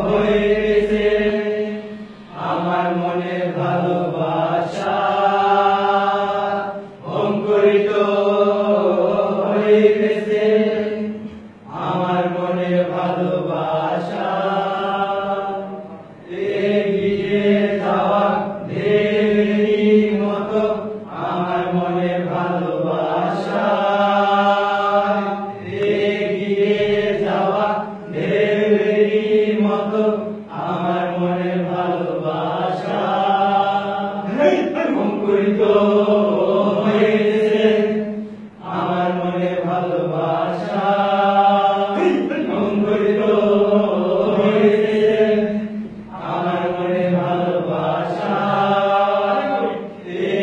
হয়েছে আমার মনে ভালোবাসা অঙ্কুরিত হয়েছে আমার মনে ভালোবাসা এগিয়ে যাওয়া ঢেউয়ের মতো আমার মনে ভালোবাসা এগিয়ে যাওয়া ঢেউয়ের মতো আমার মনে ভালোবাসা অঙ্কুরিত হয়েছে আমার মনে ভালোবাসা অঙ্কুরিত হয়েছে আমার মনে ভালোবাসা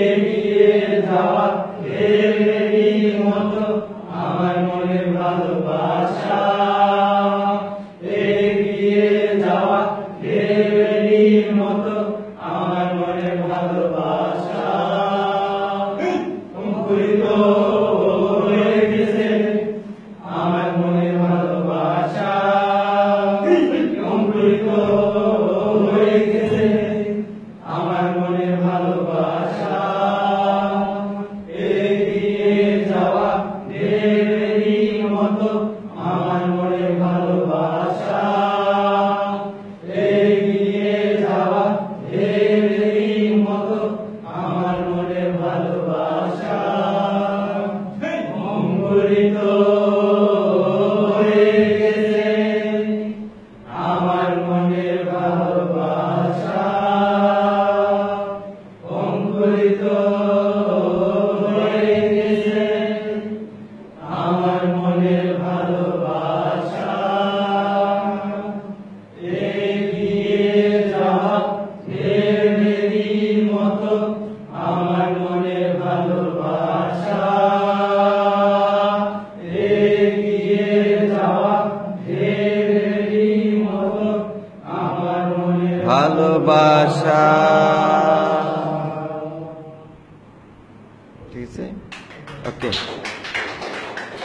এগিয়ে যাওয়া ঢেউয়ের মতো আমার মনে ভালোবাসা এগিয়ে যাওয়া ঢেউয়ের মতো আমার মনে ভালোবাসা অঙ্কুরিত হয়ে গেছে আমার মনে ভালোবাসা অঙ্কুরিত হয়ে গেছে আমার মনে ভালোবাসা এগিয়ে যাওয়া ঢেউয়ের মতো আমার মনে ভালোবাসা এগিয়ে যাওয়া ঢেউয়ের মতো আমার মনে ভালোবাসা অঙ্কুরিত হয়ে গেছে আমার মনে ভালোবাসা অঙ্কুরিত হয়ে গেছে আমার মনে ভালোবাসা এগিয়ে যাওয়া ঢেউয়ের মতো আমার মনে ভালোবাসা এগিয়ে যাওয়া ঢেউয়ের মতো আমার মনে ভালোবাসা। ঠিক আছে, ওকে।